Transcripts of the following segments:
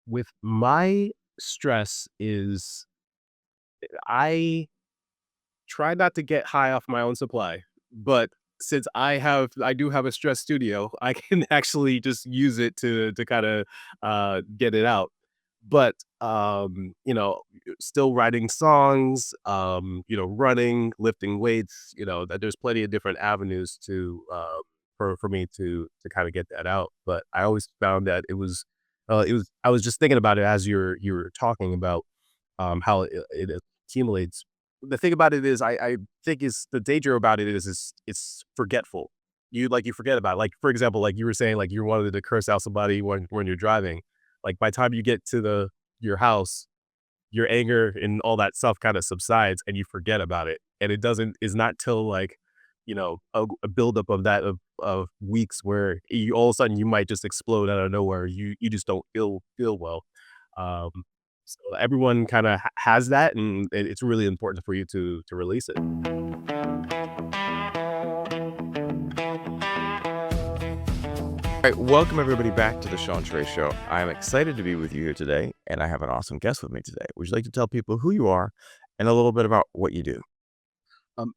with my stress is I try not to get high off my own supply, but since I do have a stress studio, I can actually just use it to kinda, get it out. But, still writing songs, running, lifting weights, that there's plenty of different avenues for me to kinda get that out. But I always found that it was I was just thinking about it as you were talking about, how it accumulates. The thing about it is I think is the danger about it is it's forgetful. You forget about it. Like, for example, like you were saying, like you wanted to curse out somebody when you're driving. Like by the time you get to your house, your anger and all that stuff kind of subsides and you forget about it. And it doesn't is not till like, a buildup of that of weeks where you all of a sudden you might just explode out of nowhere. You just don't feel well. Um, so everyone kind of has that, and it's really important for you to release it. All right, welcome everybody back to the Sean Trey Show. I'm excited to be with you here today, and I have an awesome guest with me today. Would you like to tell people who you are and a little bit about what you do?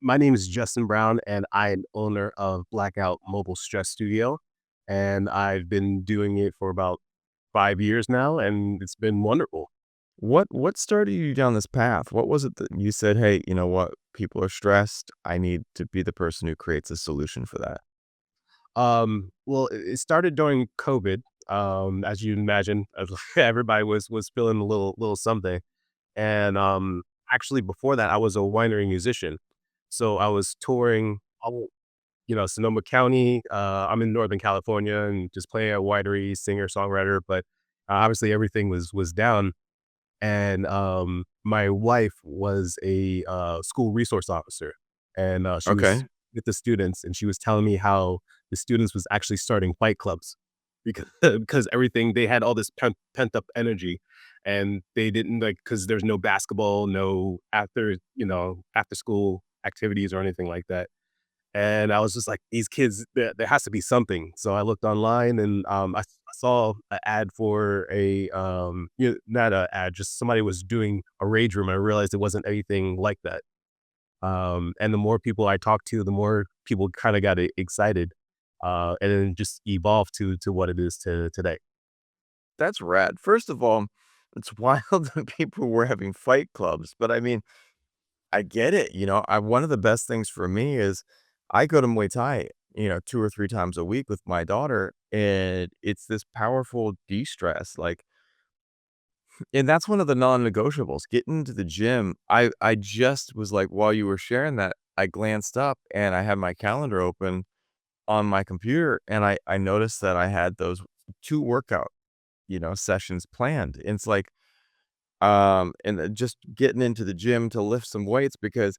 My name is Justin Brown, and I'm owner of Blackout Mobile Stress Studio, and I've been doing it for about 5 years now, and it's been wonderful. What started you down this path? What was it that you said, "Hey, you know what? People are stressed. I need to be the person who creates a solution for that." Well, it started during COVID. As you imagine, everybody was feeling a little something. And actually, before that, I was a winery musician, so I was touring all, Sonoma County. I'm in Northern California and just playing at winery, singer songwriter. But obviously, everything was down. And my wife was a school resource officer, and she was Okay. with the students, and she was telling me how the students was actually starting fight clubs because because everything they had all this pent up energy, and they didn't like because there's no basketball, no after school activities or anything like that. And I was just like, "These kids, there has to be something." So I looked online and, I saw an ad for not a ad, just somebody was doing a rage room. I realized it wasn't anything like that. And the more people I talked to, the more people kinda got excited, and then just evolved to what it is today. That's rad. First of all, it's wild that people were having fight clubs, but I mean, I get it. One of the best things for me is I go to Muay Thai, 2 or 3 times a week with my daughter, and it's this powerful de-stress, like, and that's one of the non-negotiables. Getting to the gym, I just was like, while you were sharing that, I glanced up and I had my calendar open on my computer, and I noticed that I had those 2 workout, sessions planned. And it's like, and then just getting into the gym to lift some weights because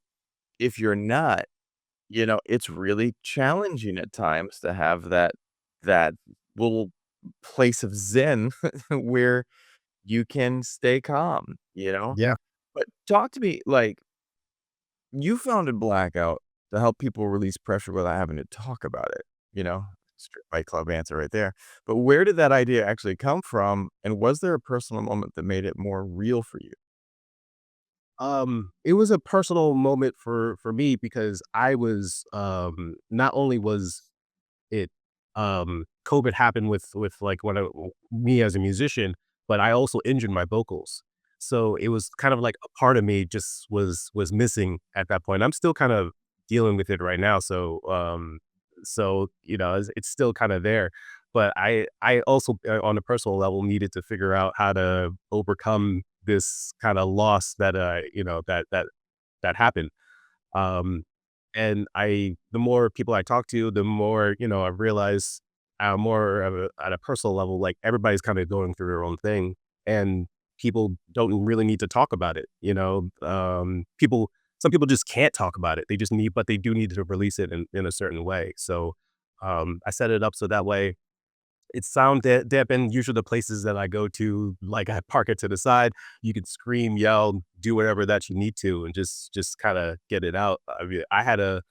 if you're not, it's really challenging at times to have that little place of zen where you can stay calm. Yeah. But talk to me, like, you founded Blackout to help people release pressure without having to talk about it, you know? Straight Fight Club answer right there. But where did that idea actually come from, and was there a personal moment that made it more real for you? It was a personal moment for me because I was, not only was it, COVID happened with, like, me as a musician, but I also injured my vocals. So, it was kind of like a part of me just was missing at that point. I'm still kind of dealing with it right now, it's still kinda there. But I also, on a personal level, needed to figure out how to overcome this kinda loss that, that happened. Um, and the more people I talk to, the more, I realize, more of at a personal level, like everybody's kind of going through their own thing and people don't really need to talk about it. Some people just can't talk about it. But they do need to release it in a certain way. So, I set it up so that way it's sound dampened. Usually the places that I go to, like I park it to the side. You can scream, yell, do whatever that you need to, and just kind of get it out. I mean, I had a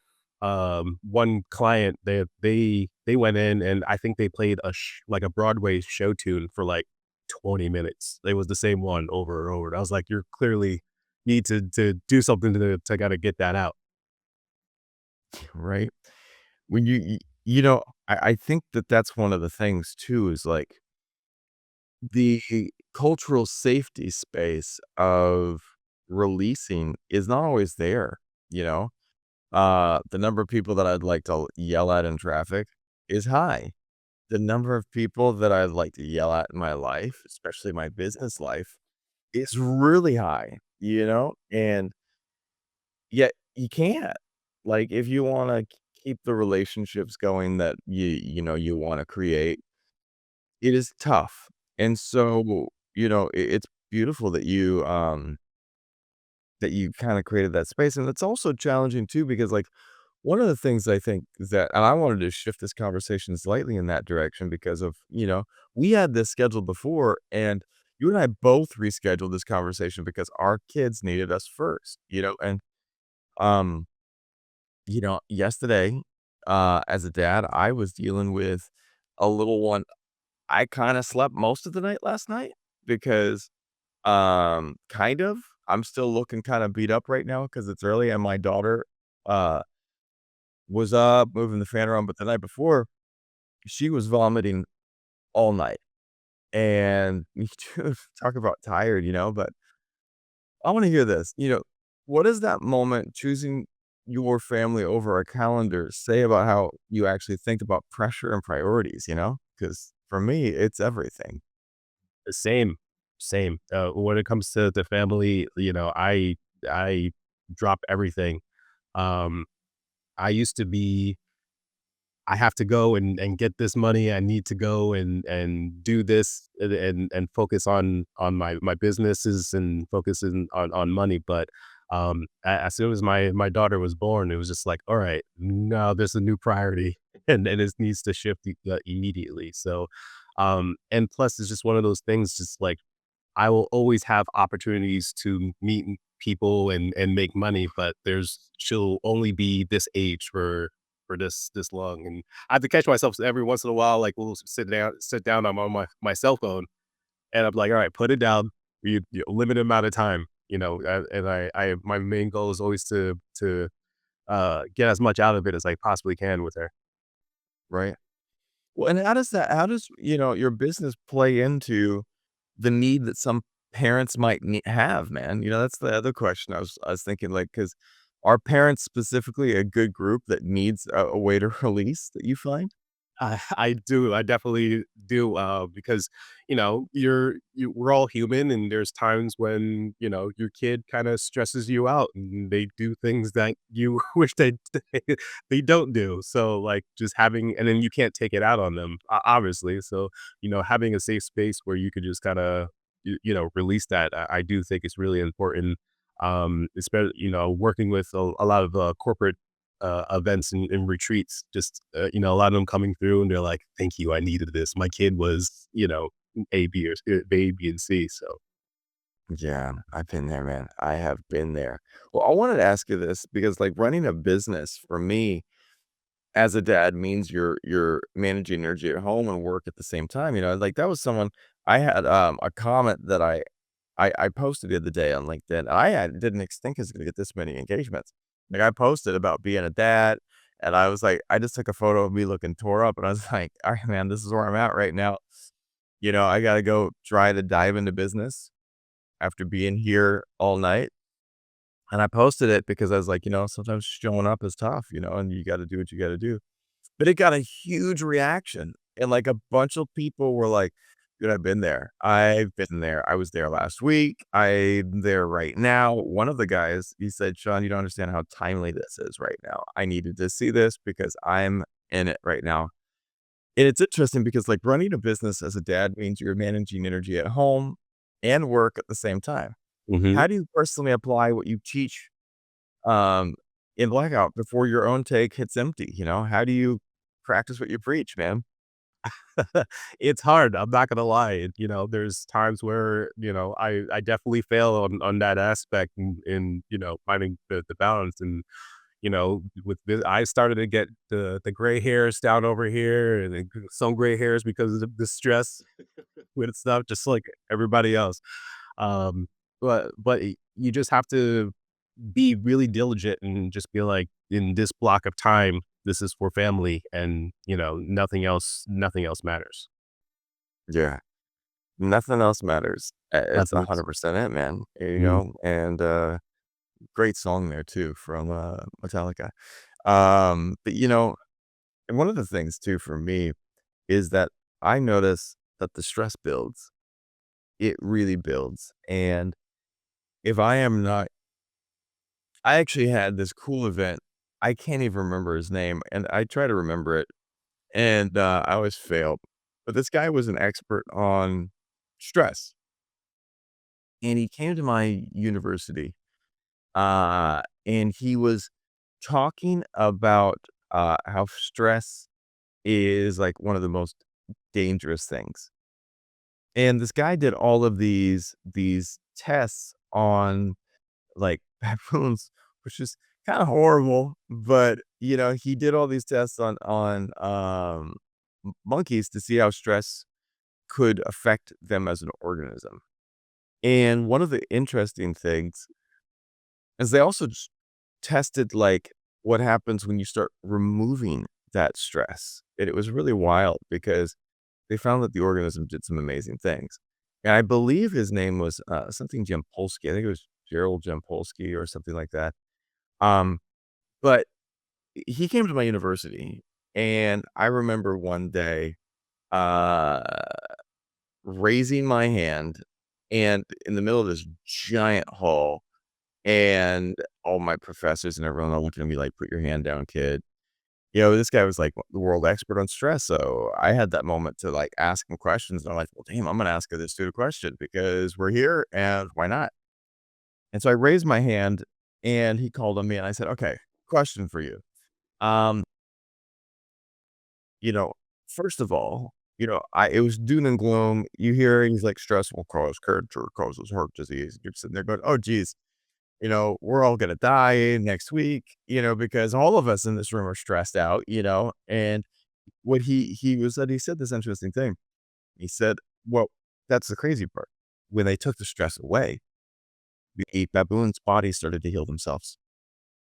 one client. They went in and I think they played like a Broadway show tune for like 20 minutes. It was the same one over and over. I was like, "You're clearly need to do something to kinda get that out." Right? When you know, I think that that's one of the things too is, like, the cultural safety space of releasing is not always there, you know? The number of people that I'd like to yell at in traffic is high. The number of people that I'd like to yell at in my life, especially my business life, is really high, you know? And yet you can't. Like, if you wanna keep the relationships going that you know, you wanna create, it is tough. And so, you know, it's beautiful that you kinda created that space, and it's also challenging too because, like, one of the things I think that and I wanted to shift this conversation slightly in that direction because of, you know, we had this scheduled before, and you and I both rescheduled this conversation because our kids needed us first, you know, and, um, you know, yesterday, as a dad, I was dealing with a little one. I kinda slept most of the night last night because, kind of, I'm still looking kinda beat up right now because it's early and my daughter, uh was up, moving the fan around, but the night before, she was vomiting all night, and me too, talk about tired, you know, but I wanna hear this, you know, what does that moment choosing your family over a calendar say about how you actually think about pressure and priorities, you know? Because for me, it's everything. Same, same. When it comes to the family, you know, I drop everything. Um, I used to be I have to go and get this money. I need to go and do this and focus on my businesses and focusing on money. But as soon as my daughter was born, it was just like, all right, now there's a new priority, and it needs to shift immediately. So, and plus, it's just one of those things. Just like I will always have opportunities to meet people and make money, but she'll only be this age for this long, and I have to catch myself every once in a while, like, we'll sit down, I'm on my cell phone, and I'm like, "Alright, put it down, you limited amount of time," you know, and I my main goal is always to get as much out of it as I possibly can with her. Right? Well, and how does, you know, your business play into the need that some parents might have, man? You know, that's the other question I was thinking, like, because are parents specifically a good group that needs a way to release that you find? I do. I definitely do. Because we're all human, and there's times when your kid kind of stresses you out, and they do things that you wish they don't do. So like just having, and then you can't take it out on them, obviously. So having a safe space where you could just kind of release that, I do think is really important. Especially working with a lot of corporate events and retreats, just, a lot of them coming through and they're like, "Thank you, I needed this. My kid was, A, B, or A, B, and C." So, Yeah, I've been there, man. I have been there. Well, I wanted to ask you this because, like, running a business for me as a dad means you're managing energy at home and work at the same time, you know? Like, that was someone I had, a comment that I posted the other day on LinkedIn. Didn't think it was gonna get this many engagements. Like, I posted about being a dad, and I was like I just took a photo of me looking tore up, and I was like, "Alright, man, this is where I'm at right now." You know, I gotta go try to dive into business after being here all night, and I posted it because I was like, you know, sometimes showing up is tough, you know, and you gotta do what you gotta do. But it got a huge reaction, and, like, a bunch of people were like, "Dude, I've been there. I've been there. I was there last week. I'm there right now." One of the guys, he said, "Sean, you don't understand how timely this is right now. I needed to see this because I'm in it right now." And it's interesting because, like, running a business as a dad means you're managing energy at home and work at the same time. mhm. How do you personally apply what you teach, um, in Blackout before your own take hits empty, you know? How do you practice what you preach, man? It's hard, I'm not gonna lie. There's times where, I definitely fail on that aspect in finding the balance. And with this, I started to get the gray hairs down over here and then some gray hairs because of the stress with stuff, just like everybody else. Um, but you just have to be really diligent and just be like, in this block of time, this is for family, and nothing else matters. Yeah. Nothing else matters. It's Nothing else. 100% it, man, Mm, and, great song there too from, Metallica. But, and one of the things too for me is that I notice that the stress builds. It really builds, and if I am not I actually had this cool event. I can't even remember his name, and I try to remember it, and, I always fail. But this guy was an expert on stress, and he came to my university, and he was talking about, how stress is, like, one of the most dangerous things. And this guy did all of these tests on, like, baboons, which is kinda horrible, but, he did all these tests on monkeys to see how stress could affect them as an organism. And one of the interesting things is they also tested, like, what happens when you start removing that stress, and it was really wild because they found that the organism did some amazing things. And I believe his name was, something Jampolsky. I think it was Gerald Jampolsky or something like that. Um, but he came to my university, and I remember one day, uh, raising my hand, and in the middle of this giant hall, and all my professors and everyone are looking at me like, "Put your hand down, kid." This guy was, like, the world expert on stress, so I had that moment to, like, ask him questions, and I'm like, "Well, damn, I'm gonna ask this dude a question because we're here, and why not?" And so I raised my hand, and he called on me, and I said, "Okay, question for you. Um, you know, first of all, I it was doom and gloom. You hear he's like, stress will cause cancer, causes heart disease." You're sitting there going, "Oh, geez, we're all gonna die next week," because all of us in this room are stressed out, and what he said this interesting thing. He said, "Well, that's the crazy part. When they took the stress away, the baboon's bodies started to heal themselves,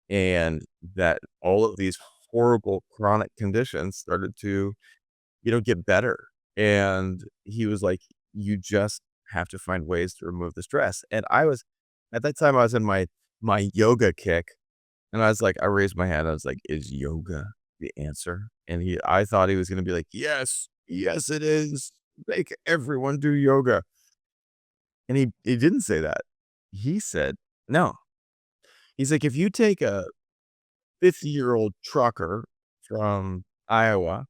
and that all of these horrible chronic conditions started to, get better." And he was like, "You just have to find ways to remove the stress." And at that time, I was in my yoga kick, and I raised my hand. I was like, "Is yoga the answer?" And I thought he was gonna be like, "Yes, yes, it is. Make everyone do yoga." And he didn't say that. He said, "No." He's like, "If you take a 50-year-old trucker from Iowa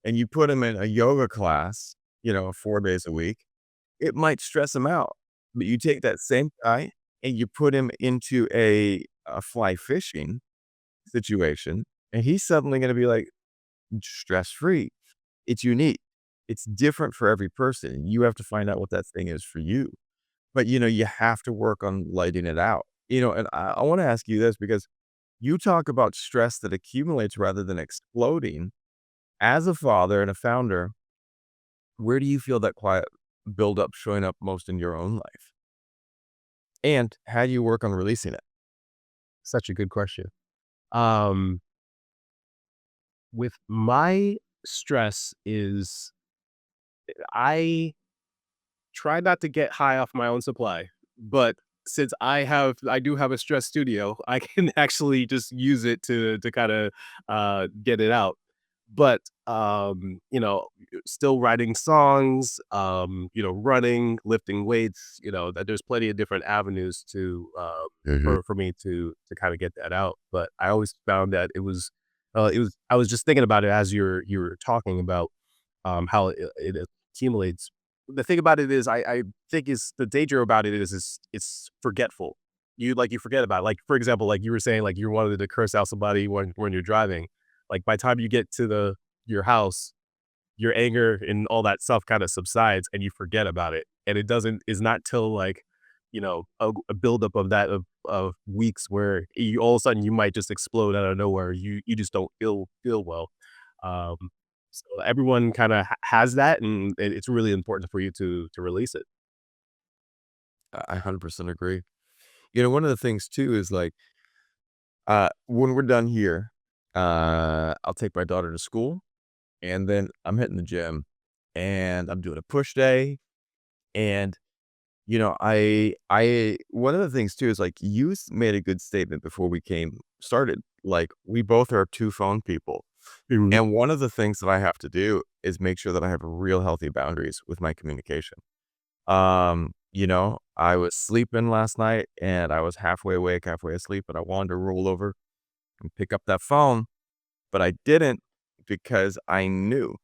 and you put him in a yoga class, 4 days a week, it might stress him out. But you take that same guy and you put him into a fly fishing situation, and he's suddenly gonna be, like, stress-free." It's unique. It's different for every person. You have to find out what that thing is for you. But, you have to work on lighting it out. And I wanna ask you this because you talk about stress that accumulates rather than exploding. As a father and a founder, where do you feel that quiet buildup showing up most in your own life? And how do you work on releasing it? such a good question. Um, with my stress is I try not to get high off my own supply, but since I do have a stress studio, I can actually just use it to kinda, get it out. But, still writing songs, running, lifting weights, that there's plenty of different avenues Mhm. for me to kinda get that out. But I always found that I was just thinking about it as you were talking about, how it accumulates. The thing about it is I think is the danger about it is it's forgetful. You forget about it. Like, for example, like you were saying, like you wanted to curse out somebody when you're driving. Like, by the time you get to your house, your anger and all that stuff kinda subsides and you forget about it. And it doesn't is not till, like, a buildup of that of weeks where you all of a sudden you might just explode out of nowhere. You just don't feel well. Um, so everyone kind of has that, and it's really important for you to release it. I 100% agree. You know, one of the things too is like, when we're done here, I'll take my daughter to school, and then I'm hitting the gym, and I'm doing a push day, and you know, I one of the things too is like you made a good statement before we came started. Like we both are 2 phone people. Mhm. And one of the things that I have to do is make sure that I have real healthy boundaries with my communication. You know, I was sleeping last night and I was halfway awake, halfway asleep, and I wanted to roll over and pick up that phone, but I didn't because I knew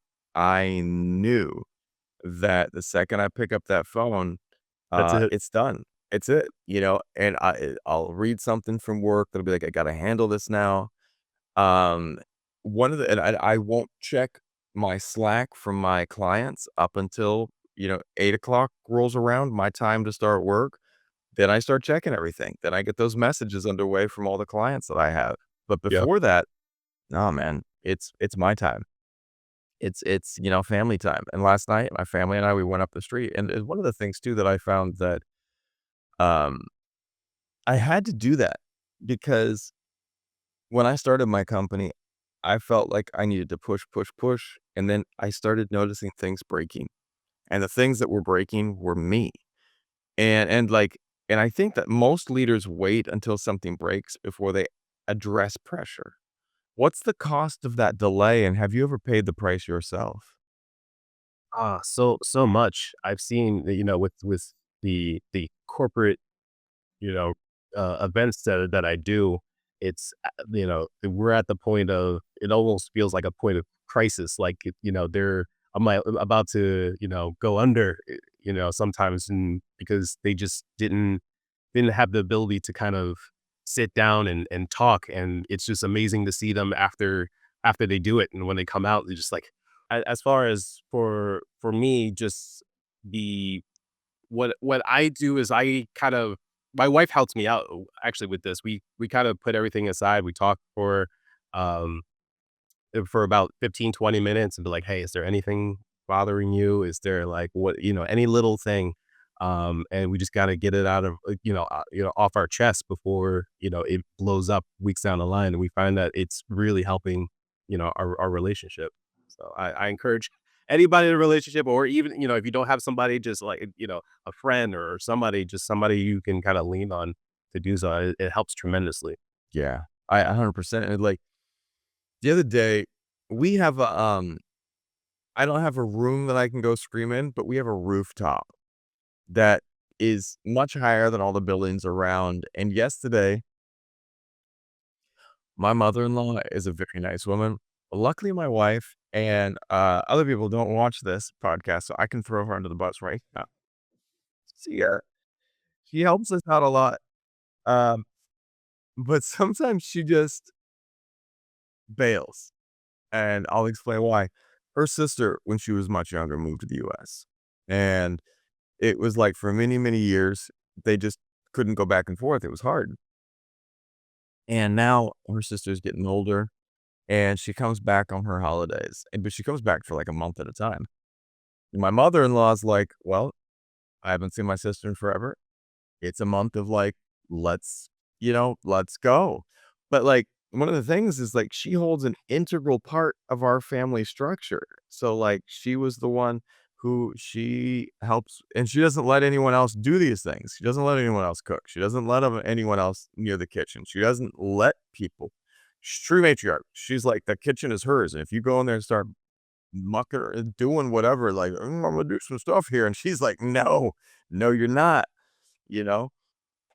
that the second I pick up that phone, That's it. it's done. It's it, you know, and I'll read something from work that'll be like, I gotta handle this now. Um, one of the and I won't check my Slack from my clients up until, 8 o'clock rolls around, my time to start work. Then I start checking everything. Then I get those messages underway from all the clients that I have. But Yep. before that, no, man, it's my time. It's, family time. And last night, my family and I, we went up the street. And one of the things too that I found that um I had to do that because when I started my company, I felt like I needed to push, push, push, and then I started noticing things breaking, and the things that were breaking were me. And I think that most leaders wait until something breaks before they address pressure. What's the cost of that delay, and have you ever paid the price yourself? So much. I've seen that, with the corporate, you know, events that I do, we're at the point of it almost feels like a point of crisis. Like, I'm about to, go under, sometimes, and because they just didn't have the ability to kind of sit down and talk. And it's just amazing to see them after they do it. And when they come out, they're just like, as far as for me, just the what I do is I kind of my wife helps me out actually with this. We kind of put everything aside. We talk um for about 15-20 minutes and be like, "Hey, is there anything bothering you? Is there like any little thing?" And we just gotta get it out of off our chest before it blows up weeks down the line. And we find that it's really helping our relationship. So I encourage anybody in a relationship, or even if you don't have somebody, just like a friend or somebody, just somebody you can kind of lean on to do so. It helps tremendously. Yeah, I 100%. And like the other day, we have I don't have a room that I can go scream in, but we have a rooftop that is much higher than all the buildings around. And yesterday, my mother-in-law is a very nice woman. Luckily, my wife and other people don't watch this podcast, so I can throw her under the bus right now. She helps us out a lot. Um, but sometimes she just bails, and I'll explain why. Her sister, when she was much younger, moved to the US. And it was like for many, many years, they just couldn't go back and forth. It was hard. And now her sister's getting older and she comes back on her holidays. But she comes back for like a month at a time. My mother-in-law's like, well, I haven't seen my sister in forever. It's a month of like, let's, let's go. But like one of the things is like she holds an integral part of our family structure. So like she was the one who she helps and she doesn't let anyone else do these things. She doesn't let anyone else cook. She doesn't let anyone else near the kitchen. She doesn't let people. She's true matriarch. She's like the kitchen is hers. And if you go in there and start mucking or doing whatever, like I'm gonna do some stuff here. And she's like, no, no, you're not, you know?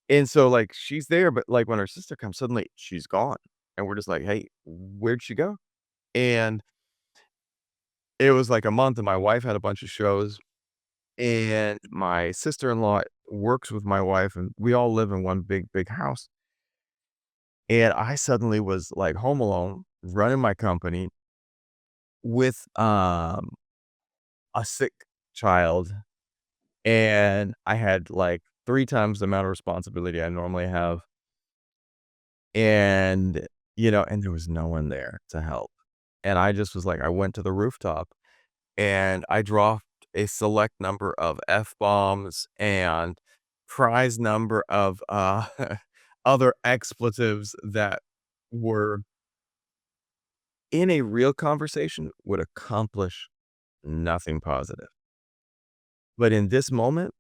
And so, like, she's there, but, like, when her sister comes, suddenly she's gone, and we're just like, "Hey, where'd she go?" And it was, like, a month, and my wife had a bunch of shows, and my sister-in-law works with my wife, and we all live in one big, big house, and I suddenly was, like, home alone, running my company with, a sick child, and I had, like 3 times the amount of responsibility I normally have, and, and there was no one there to help, and I just was like I went to the rooftop, and I dropped a select number of F-bombs and prize number of, other expletives that were in a real conversation would accomplish nothing positive. But in this moment,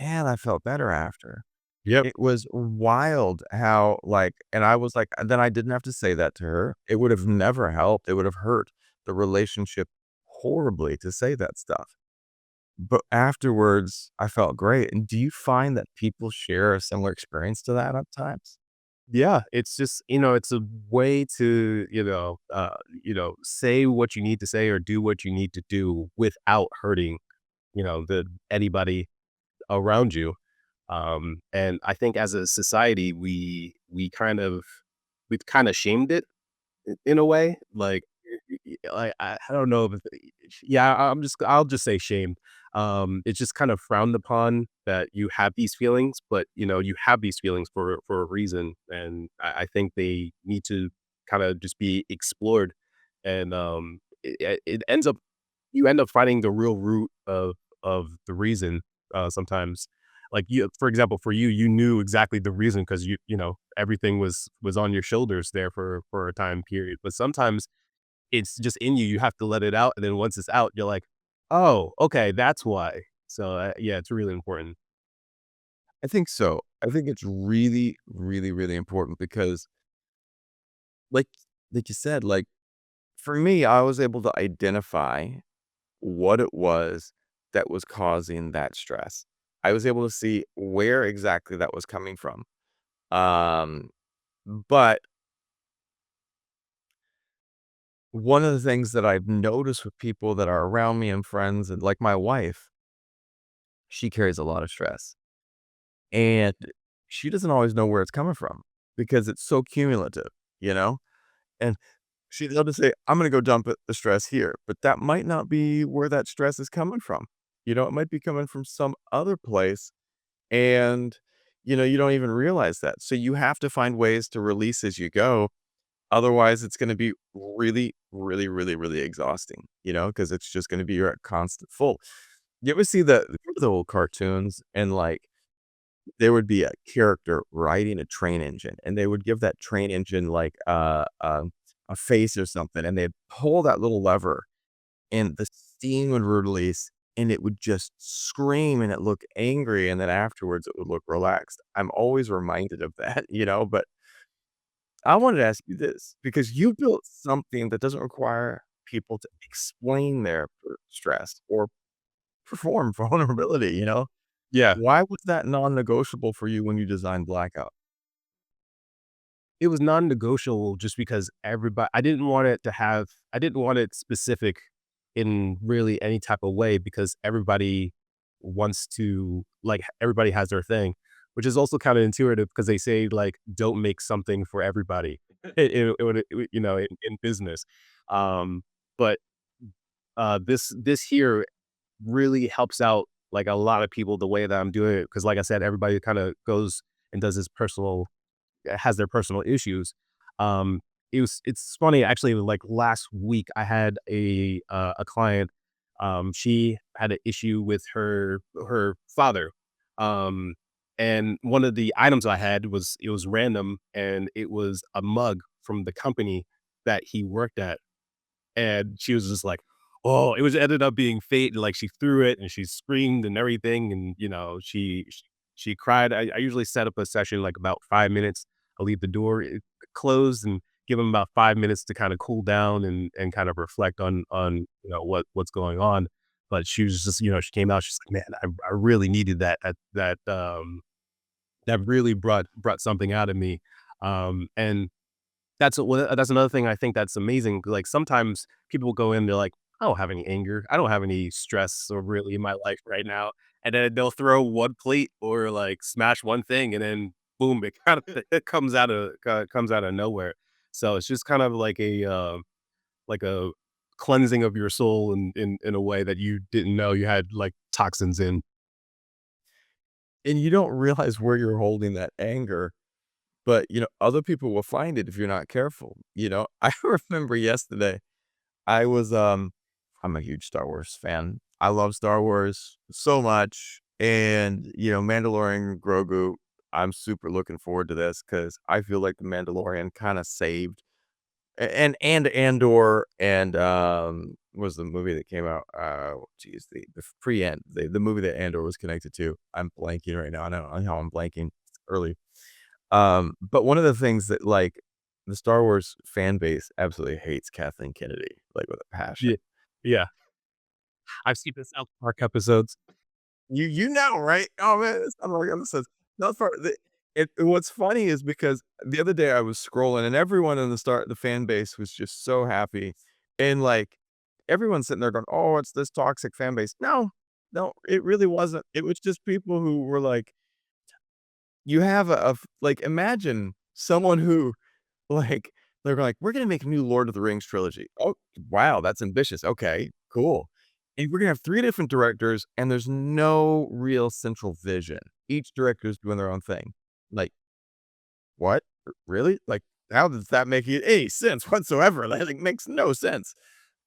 man, I felt better after. Yep. It was wild how, and I was like then I didn't have to say that to her. It would have never helped. It would have hurt the relationship horribly to say that stuff. But afterwards, I felt great. And do you find that people share a similar experience to that at times? Yeah, it's just, it's a way to, say what you need to say or do what you need to do without hurting, the anybody around you. And I think as a society, we've kind of shamed it in a way, like, I don't know if yeah, I'll just say shame. It's just kind of frowned upon that you have these feelings, but, you have these feelings for a reason, and I think they need to kinda just be explored, and, it ends up you end up finding the real root of the reason, sometimes. Like, for example, for you, you knew exactly the reason because everything was on your shoulders there for a time period, but sometimes it's just in you, you have to let it out, and then once it's out, you're like, "Oh, okay, that's why." So, yeah, it's really important. I think so. I think it's really, really, really important because, like like you said, for me, I was able to identify what it was that was causing that stress. I was able to see where exactly that was coming from. Um, but one of the things that I've noticed with people that are around me and friends and like my wife, she carries a lot of stress. And she doesn't always know where it's coming from because it's so cumulative, you know? And she'd love to say, I'm going to go dump the stress here, but that might not be where that stress is coming from. It might be coming from some other place. And, you don't even realize that. So you have to find ways to release as you go. Otherwise, it's going to be really, really, really, really exhausting, because it's just going to be your constant full. You ever see the old cartoons and there would be a character riding a train engine, and they would give that train engine, a face or something, and they'd pull that little lever, and the steam would release, and it would just scream, and it looked angry, and then afterwards, it would look relaxed. I'm always reminded of that, but I wanted to ask you this, because you built something that doesn't require people to explain their stress or perform vulnerability? Yeah. Why was that non-negotiable for you when you designed Blackout? It was non-negotiable just because everybody I didn't want it specific in really any type of way because everybody wants to like, everybody has their thing, which is also kinda intuitive because they say, like, "Don't make something for everybody," in business. Um, but, this here really helps out, like, a lot of people the way that I'm doing it because, like I said, everybody kinda goes and does his personal has their personal issues. Um, it's funny actually. Like last week, I had a client. She had an issue with her father, um, and one of the items I had was it was random, and it was a mug from the company that he worked at. And she was just like, "Oh," it was ended up being fate, and, like, she threw it, and she screamed and everything, and, she cried. I usually set up a session, like, about 5 minutes. I leave the door, closed and give them about 5 minutes to kinda cool down and kind of reflect on, what's going on. But she was just she came out, she's like, "Man, I really needed that really brought something out of me." And that's another thing I think that's amazing. Like, sometimes people go in, they're like, "I don't have any anger. I don't have any stress or really in my life right now." And then they'll throw one plate or, like, smash one thing, and then boom, it kind of it comes out of nowhere. So it's just kind of like a cleansing of your soul in a way that you didn't know you had, like, toxins in. and you don't realize where you're holding that anger, but, other people will find it if you're not careful, you know? I remember yesterday, I was, I'm a huge Star Wars fan. I love Star Wars so much, and, Mandalorian Grogu, I'm super looking forward to this because I feel like The Mandalorian kinda saved and Andor and, what was the movie that came out? Geez, the pre-end, the movie that Andor was connected to. I'm blanking right now. I don't know how I'm blanking. It's early. But one of the things that, like, the Star Wars fan base absolutely hates Kathleen Kennedy, like, with a passion. Yeah. Yeah. I've seen the South Park episodes. You know, right? Oh, man, it's not like episodes. South Park the and what's funny is because the other day I was scrolling and everyone in the fan base was just so happy, and, like, everyone's sitting there going, "Oh, it's this toxic fan base." No, no, it really wasn't. It was just people who were like you have like, imagine someone who like, they're like, "We're gonna make a new Lord of the Rings trilogy." "Oh, wow, that's ambitious. Okay, cool. And we're gonna have 3 different directors, and there's no real central vision. Each director's doing their own thing." Like, "What? Really? Like, how does that make any sense whatsoever? That, like, makes no sense."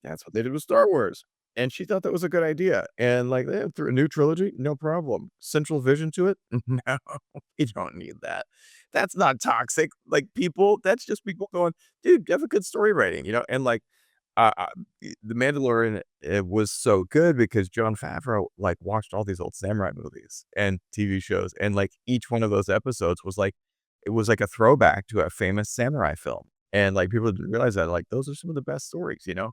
That's what they did with Star Wars, and she thought that was a good idea, and, like, through a new trilogy, no problem. Central vision to it? No, you don't need that. That's not toxic, like, people that's just people going, "Dude, you have a good story writing," and, like, The Mandalorian, it was so good because Jon Favreau, like, watched all these old samurai movies and TV shows, and, like, each one of those episodes was like it was like a throwback to a famous samurai film, and, like, people didn't realize that, like, those are some of the best stories, you know?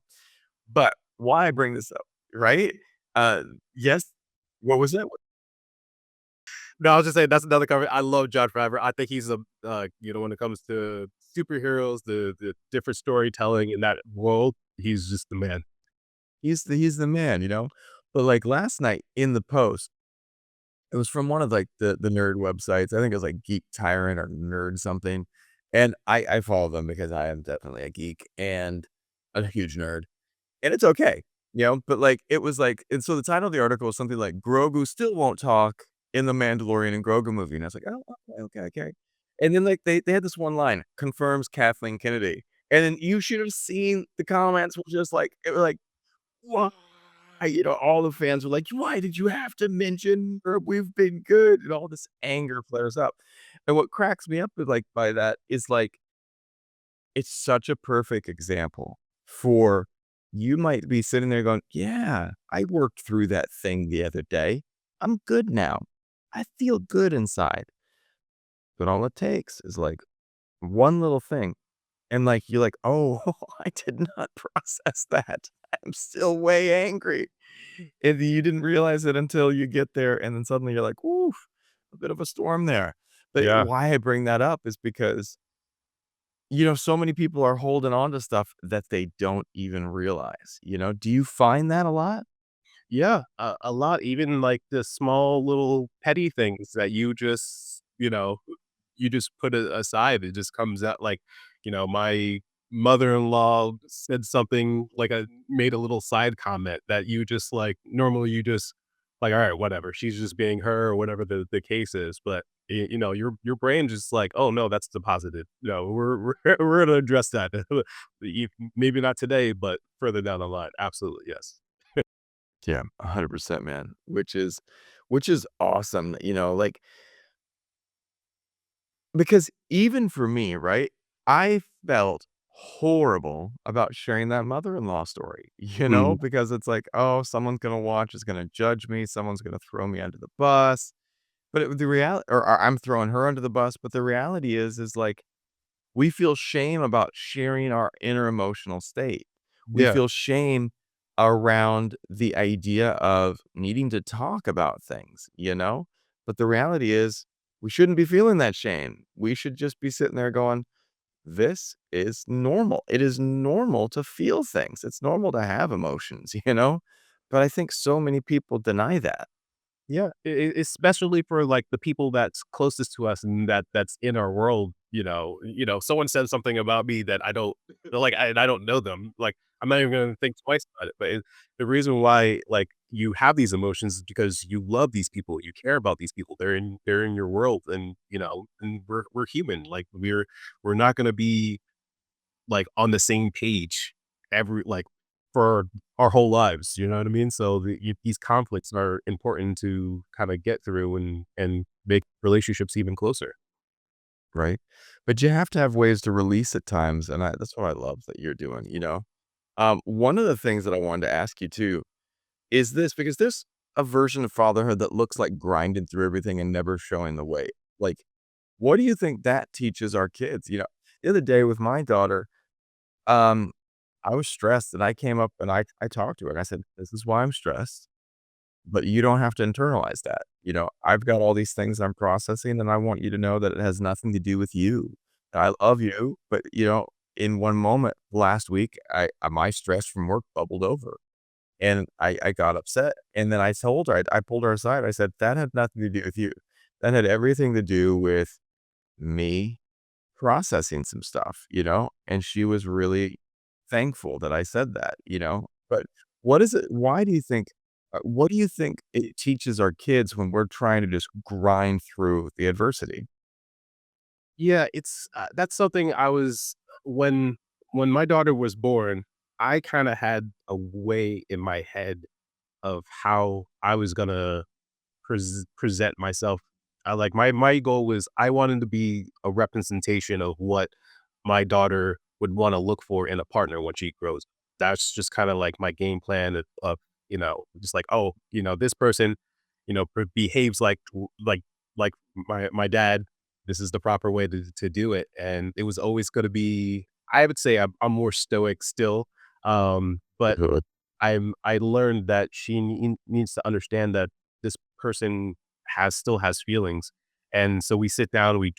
But why I bring this up, right? Uh, yes, what was that? No, I was just saying that's another cover. I love John Favreau. I think he's a, when it comes to superheroes, the different storytelling in that world, he's just the man. He's the man, you know? But, like, last night in the post, it was from one of, like, the nerd websites. I think it was, like, Geek Tyrant or Nerd something, and I follow them because I am definitely a geek and a huge nerd. And it's okay, but, like, it was like and so the title of the article was something like, "Grogu still won't talk in the Mandalorian and Grogu movie," and I was like, "Oh, okay, okay, okay." And then, like, they had this one line, "Confirms Kathleen Kennedy," and then you should have seen the comments were just like it were like, "Why?" All the fans were like, "Why did you have to mention her? We've been good," and all this anger flares up. And what cracks me up with, like, by that is, like, it's such a perfect example for you might be sitting there going, "Yeah, I worked through that thing the other day. I'm good now. I feel good inside." But all it takes is, like, one little thing, and, like, you're like, "Oh, I did not process that. I'm still way angry." And you didn't realize it until you get there, and then suddenly you're like, "Oof, a bit of a storm there." But Yeah. why I bring that up is because so many people are holding on to stuff that they don't even realize, Do you find that a lot? Yeah, a lot, even like the small little petty things that you just put it aside. It just comes out like, my mother-in-law said something like made a little side comment that you just like normally you just like, all right, whatever. She's just being her or whatever the case is. But your brain just like, oh no, that's the positive. No, we're gonna address that. Maybe not today, but further down the line. Absolutely, yes. Yeah, 100%, man, which is awesome, like because even for me, right, I felt horrible about sharing that mother-in-law story, Mm, because it's like, "Oh, someone's gonna watch, is gonna judge me, someone's gonna throw me under the bus." But the reality or I'm throwing her under the bus, but the reality is like we feel shame about sharing our inner emotional state. We yeah. feel shame around the idea of needing to talk about things, But the reality is we shouldn't be feeling that shame. We should just be sitting there going, this is normal. It is normal to feel things. It's normal to have emotions, But I think so many people deny that. Yeah, especially for, like, the people that's closest to us and that's in our world, someone says something about me that I don't like, and I don't know them, like, I'm not even gonna think twice about it, but the reason why, like, you have these emotions is because you love these people, you care about these people, they're in your world, and, and we're human, like, we're not gonna be, like, on the same page for our whole lives, you know what I mean? So, these conflicts are important to kinda get through and make relationships even closer. right? But you have to have ways to release at times, and that's what I love that you're doing, you know? One of the things that I wanted to ask you too is this, because there's a version of fatherhood that looks like grinding through everything and never showing the way. Like, what do you think that teaches our kids? The other day with my daughter, um, I was stressed and I came up and I talked to her and I said, "This is why I'm stressed, but you don't have to internalize that. I've got all these things I'm processing and I want you to know that it has nothing to do with you. I love you, but in one moment last week, my stress from work bubbled over and I got upset. And then I told her, I pulled her aside. I said, that had nothing to do with you. That had everything to do with me processing some stuff. And she was really thankful that I said that. But what is it? What do you think it teaches our kids when we're trying to just grind through the adversity? Yeah, that's something I was when my daughter was born, I kinda had a way in my head of how I was gonna present myself. I like my goal was I wanted to be a representation of what my daughter would wanna look for in a partner when she grows. That's just kinda like my game plan just like, "Oh, this person, behaves like my dad. This is the proper way to do it." And it was always gonna be I would say I'm more stoic still, but Good. I learned that she needs to understand that this person still has feelings, and so we sit down, we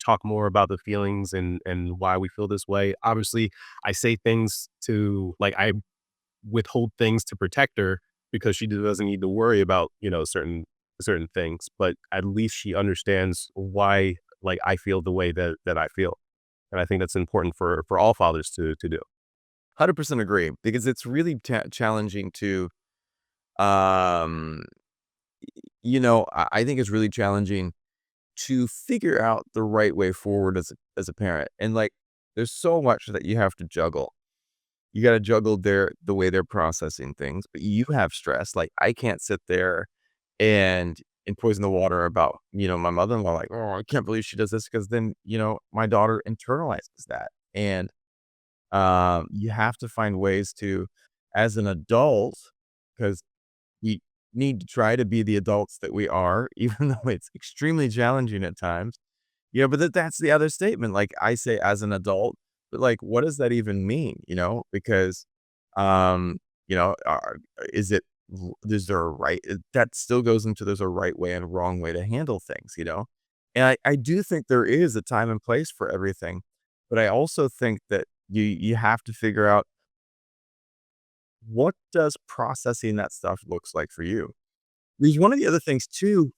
talk more about the feelings and why we feel this way. Obviously, I say things to like I withhold things to protect her because she doesn't need to worry about certain things, but at least she understands why like I feel the way that I feel, and I think that's important for all fathers to do. 100% agree because it's really challenging to, um, I think it's really challenging to figure out the right way forward as a parent. And like, there's so much that you have to juggle. You got to juggle the way they're processing things, but you have stress. Like, I can't sit there and poison the water about my mother-in-law. Like, oh, I can't believe she does this because then my daughter internalizes that, and you have to find ways to, as an adult, because we need to try to be the adults that we are, even though it's extremely challenging at times. Yeah, but that's the other statement, like, I say as an adult, but, like, what does that even mean, Because, is it is there a right that still goes into there's a right way and a wrong way to handle things? And I do think there is a time and place for everything, but I also think that you have to figure out what does processing that stuff looks like for you? Because one of the other things too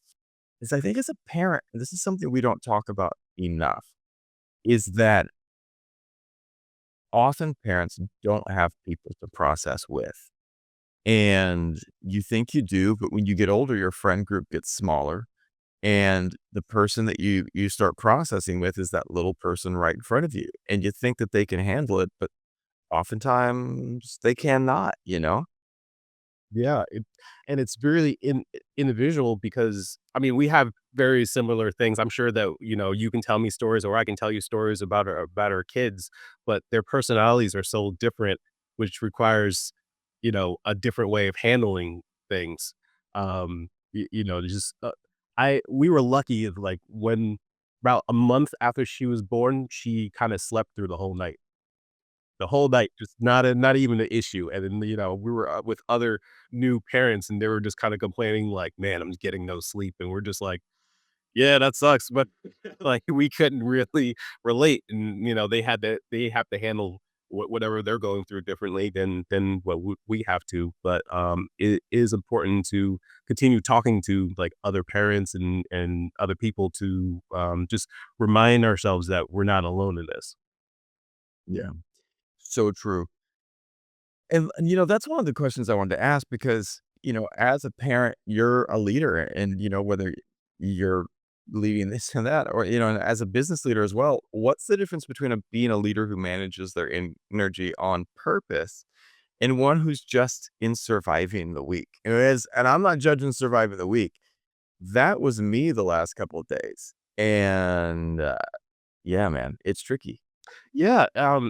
is I think as a parent, and this is something we don't talk about enough, is that often parents don't have people to process with. And you think you do, but when you get older, your friend group gets smaller. And the person that you start processing with is that little person right in front of you. And you think that they can handle it, but oftentimes they cannot? Yeah, and it's really individual because, I mean, we have very similar things. I'm sure that, you can tell me stories or I can tell you stories about our kids, but their personalities are so different, which requires, a different way of handling things. Just I we were lucky of like when about a month after she was born, she kind of slept through the whole night. The whole night, just not even an issue, and then, we were, with other new parents, and they were just kinda complaining like, "Man, I'm getting no sleep," and we're just like, "Yeah, that sucks," but, like, we couldn't really relate, and, they have to handle whatever they're going through differently than what we have to. But it is important to continue talking to like other parents and other people to just remind ourselves that we're not alone in this. Yeah. So true. And that's one of the questions I wanted to ask because, as a parent, you're a leader and, whether you're leading this and that, or, and as a business leader as well, what's the difference between being a leader who manages their energy on purpose and one who's just in surviving the week? And I'm not judging surviving the week. That was me the last couple of days. And yeah, man, it's tricky. Yeah,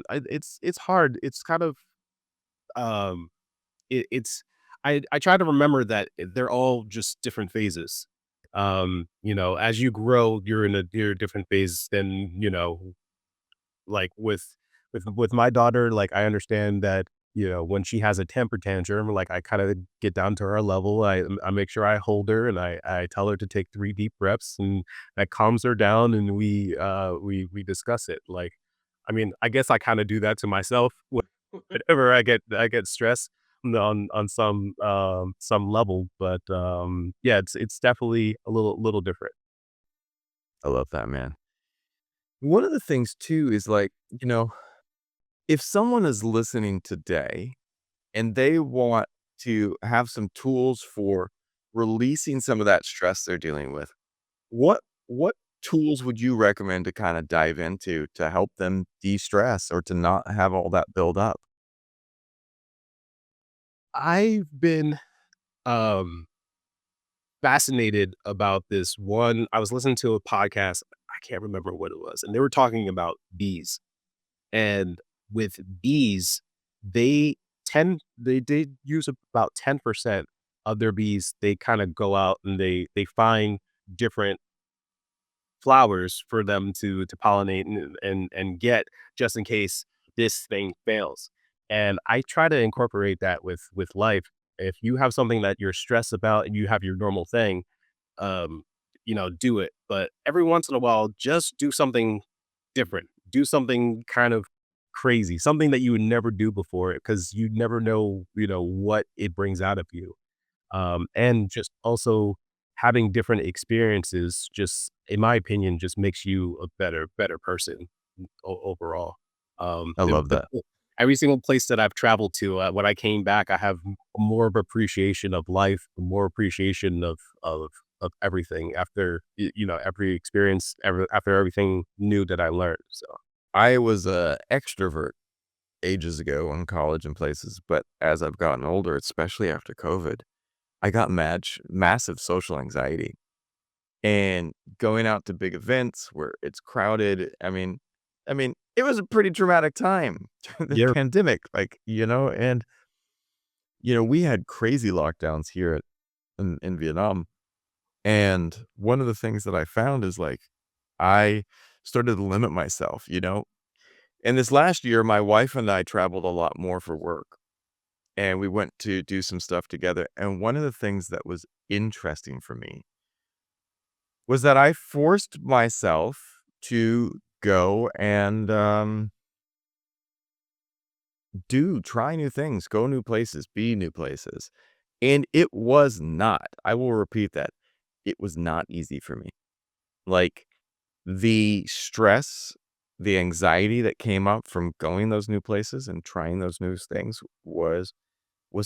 it's hard. It's kind of um it's I try to remember that they're all just different phases. As you grow, you're a different phase than, like with my daughter, like I understand that, when she has a temper tantrum, like I kind of get down to her level. I make sure I hold her and I tell her to take 3 deep breaths and that calms her down and we discuss it. Like, I mean, I guess I kind of do that to myself whenever I get stressed on some level. But yeah, it's definitely a little different. I love that, man. One of the things too is like, if someone is listening today and they want to have some tools for releasing some of that stress they're dealing with, what tools would you recommend to kind of dive into to help them de-stress or to not have all that build up? I've been um fascinated about this one. I was listening to a podcast, I can't remember what it was, and they were talking about bees. And with bees, they use about 10% of their bees. They kind of go out and they find different flowers for them to pollinate and get just in case this thing fails. And I try to incorporate that with life. If you have something that you're stressed about and you have your normal thing, um, do it. But every once in a while, just do something different. Do something kind of crazy, something that you would never do before because you never know, what it brings out of you. And just also having different experiences, just in my opinion, just makes you a better person overall. I love that. Every single place that I've traveled to, when I came back, I have more of appreciation of life, more appreciation of everything after every experience, after everything new that I learned. So I was a extrovert ages ago in college and places, but as I've gotten older, especially after COVID, I got massive social anxiety. And going out to big events where it's crowded, I mean, it was a pretty traumatic time, the yeah, pandemic, like, and, we had crazy lockdowns here in Vietnam. And one of the things that I found is like, I started to limit myself. And this last year, my wife and I traveled a lot more for work and we went to do some stuff together. And one of the things that was interesting for me was that I forced myself to go and, try new things, go new places, be new places. And it was not, I will repeat that, it was not easy for me. Like, the stress, the anxiety that came up from going those new places and trying those new things was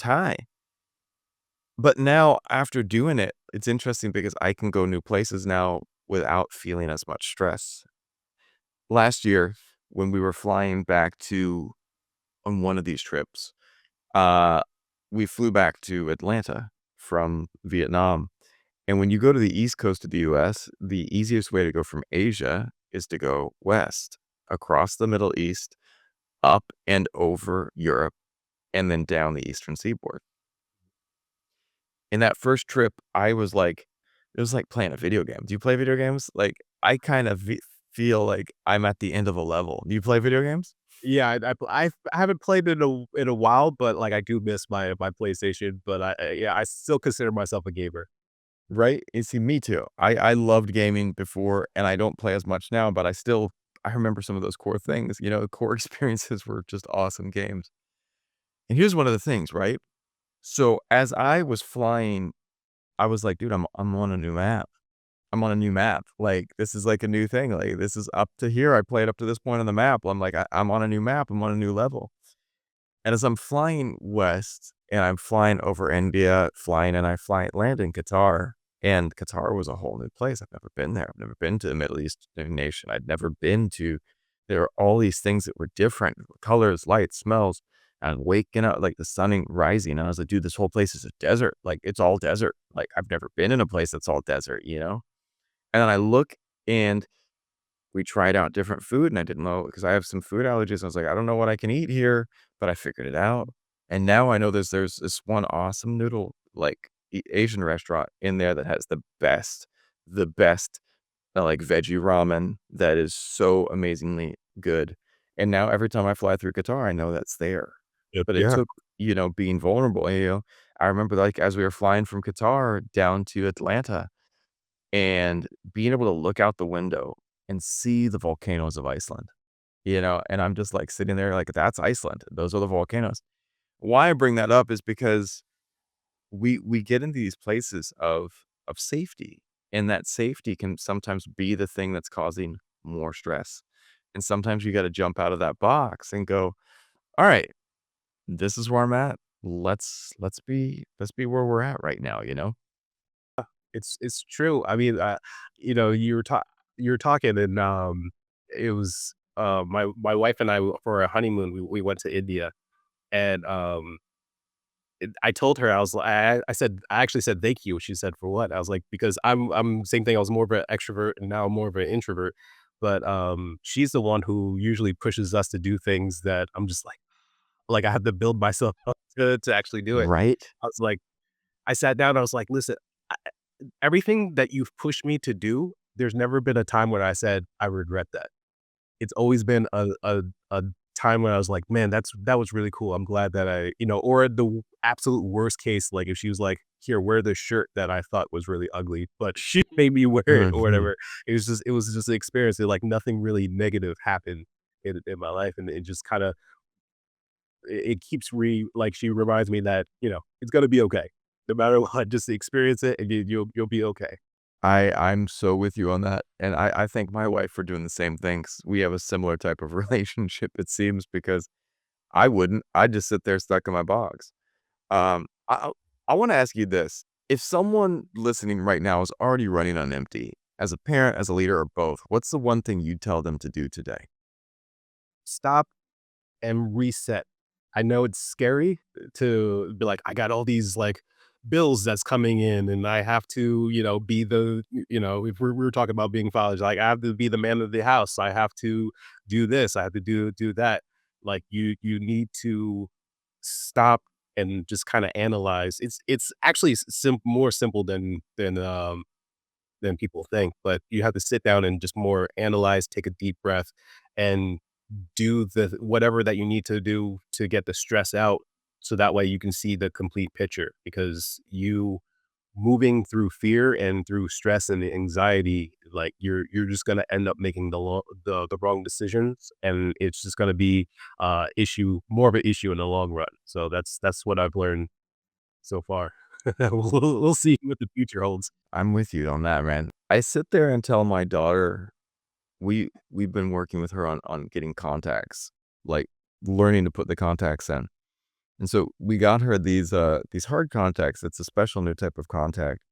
high. But now after doing it, it's interesting because I can go new places now without feeling as much stress. Last year, when we were flying back to on one of these trips, uh, we flew back to Atlanta from Vietnam. And when you go to the East Coast of the US, the easiest way to go from Asia is to go west, across the Middle East, up and over Europe, and then down the Eastern Seaboard. In that first trip, I was like it was like playing a video game. Do you play video games? Like, I kind of feel like I'm at the end of a level. Do you play video games? yeah. I haven't played in a while, but like I do miss my PlayStation. But yeah, I still consider myself a gamer. Right? You see, me too. I loved gaming before, and I don't play as much now, but I still I remember some of those core things, core experiences were just awesome games. And here's one of the things, right? So as I was flying, I was like, "Dude, I'm on a new map. I'm on a new map. Like, this is like a new thing. Like, this is up to here. I played up to this point on the map. I'm like, I'm on a new map. I'm on a new level." And as I'm flying west and I'm flying over India, land in Qatar. And Qatar was a whole new place. I've never been there. I've never been to a Middle Eastern nation. I'd never been to, there are all these things that were different colors, lights, smells. And waking up, like the sun rising. And I was like, dude, this whole place is a desert. Like, it's all desert. Like, I've never been in a place that's all desert. And then I look and we tried out different food, and I didn't know because I have some food allergies. I was like, I don't know what I can eat here, but I figured it out. And now I know there's this one awesome noodle, like Asian restaurant in there that has the best like veggie ramen that is so amazingly good. And now every time I fly through Qatar, I know that's there. Yep. But it Yeah. took, being vulnerable. I remember like as we were flying from Qatar down to Atlanta and being able to look out the window and see the volcanoes of Iceland, and I'm just like sitting there like, that's Iceland. Those are the volcanoes. Why I bring that up is because we get into these places of safety, and that safety can sometimes be the thing that's causing more stress. And sometimes you got to jump out of that box and go, all right, this is where I'm at. Let's be where we're at right now. It's true. I mean, you were talking and, it was, my wife and I, for our honeymoon, we went to India and, I told her, I was li I actually said, "Thank you." She said, "For what?" I was like, "Because I'm same thing, I was more of an extrovert and now I'm more of an introvert." But, she's the one who usually pushes us to do things that I'm just like I have to build myself up to actually do it. Right? I was like I sat down, I was like, "Listen, I everything that you've pushed me to do, there's never been a time when I said, 'I regret that.' It's always been a time when I was like, "Man, that was really cool. I'm glad that or the absolute worst case, like, if she was like, "Here, wear this shirt that I thought was really ugly," but she made me wear it or Mhm. whatever. It was just an experience. Like, nothing really negative happened in my life, and it just kinda it keeps like, she reminds me that, it's gonna be okay. No matter what, just experience it, and you'll be okay. I'm so with you on that, and I thank my wife for doing the same thing 'cause we have a similar type of relationship, it seems, because I wouldn't. I'd just sit there stuck in my box. I wanna ask you this, if someone listening right now is already running on empty, as a parent, as a leader, or both, what's the one thing you'd tell them to do today? Stop and reset. I know it's scary to be like, I got all these like bills that's coming in and I have to, be if we were talking about being fathers, like I have to be the man of the house. I have to do this. I have to do that. Like you need to stop and just kind of analyze. It's actually more simple than people think, but you have to sit down and just more analyze, take a deep breath, and do the whatever that you need to do to get the stress out, so that way you can see the complete picture, because you moving through fear and through stress and anxiety, like, you're just gonna end up making the wrong decisions, and it's just gonna be, more of an issue in the long run. So that's what I've learned so far. We'll see what the future holds. I'm with you on that, man. I sit there and tell my daughter we've been working with her on getting contacts, like, learning to put the contacts in. And so we got her these hard contacts. It's a special new type of contact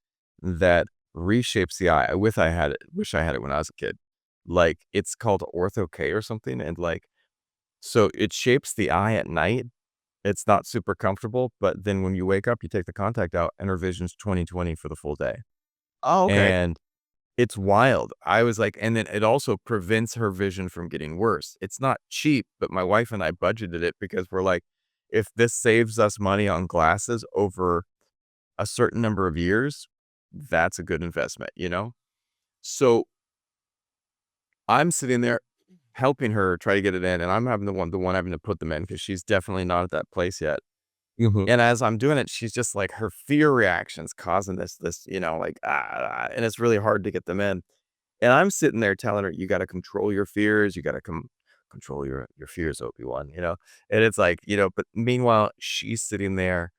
that reshapes the eye. Wish I had it when I was a kid. Like, it's called Ortho K or something, and, like, so it shapes the eye at night. It's not super comfortable, but then when you wake up, you take the contact out, and her vision's 20/20 for the full day. Oh, okay. And it's wild. I was like, and then it also prevents her vision from getting worse. It's not cheap, but my wife and I budgeted it because we're like, if this saves us money on glasses over a certain number of years, that's a good investment. So I'm sitting there helping her try to get it in, and I'm having the one having to put them in because she's definitely not at that place yet. Mhm. And as I'm doing it, she's just like her fear reactions causing this, like, and it's really hard to get them in. And I'm sitting there telling her, "You gotta control your fears, you gotta control your fears, Obi-Wan," you know? And it's like, but meanwhile, she's sitting there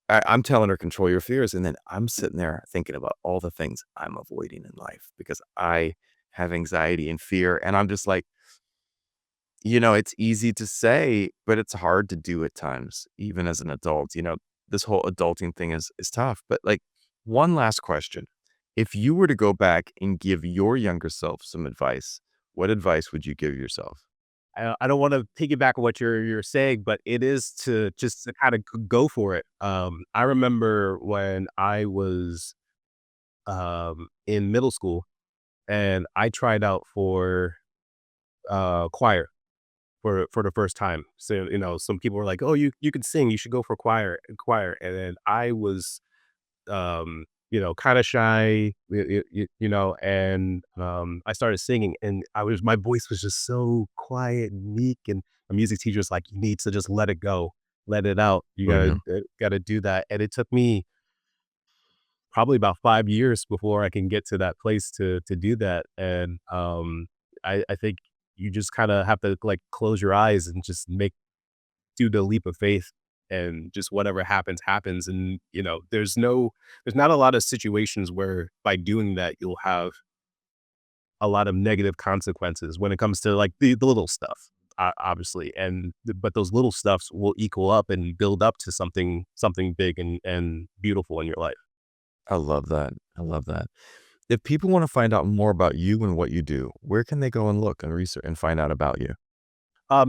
I'm telling her, "Control your fears," and then I'm sitting there thinking about all the things I'm avoiding in life because I have anxiety and fear, and I'm just like, it's easy to say, but it's hard to do at times, even as an adult, this whole adulting thing is tough, but, like, one last question. If you were to go back and give your younger self some advice, what advice would you give yourself? I don't wanna piggyback on what you're saying, but it is to just to kinda go for it. I remember when I was, in middle school and I tried out for, choir for the first time. So, some people were like, "Oh, you can sing, you should go for choir." And then I was, kinda shy, and, I started singing and my voice was just so quiet and meek, and my music teacher was like, "You need to just let it go, let it out. You Mhm. gotta do that." And it took me probably about 5 years before I can get to that place to do that, and, I think you just kinda have to, like, close your eyes and just do the leap of faith, and just whatever happens, happens, and, there's not a lot of situations where by doing that, you'll have a lot of negative consequences when it comes to, like, the little stuff, obviously, but those little stuffs will equal up and build up to something big and beautiful in your life. I love that. I love that. If people wanna find out more about you and what you do, where can they go and look and research and find out about you?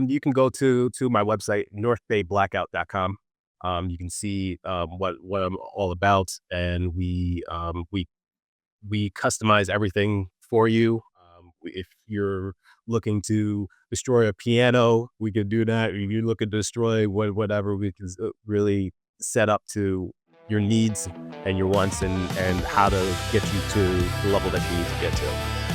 You can go to my website, northbayblackout.com. You can see, what I'm all about, and we customize everything for you. If you're looking to destroy a piano, we could do that. If you look at destroy whatever, we can really set up to your needs and your wants and how to get you to the level that you need to get to.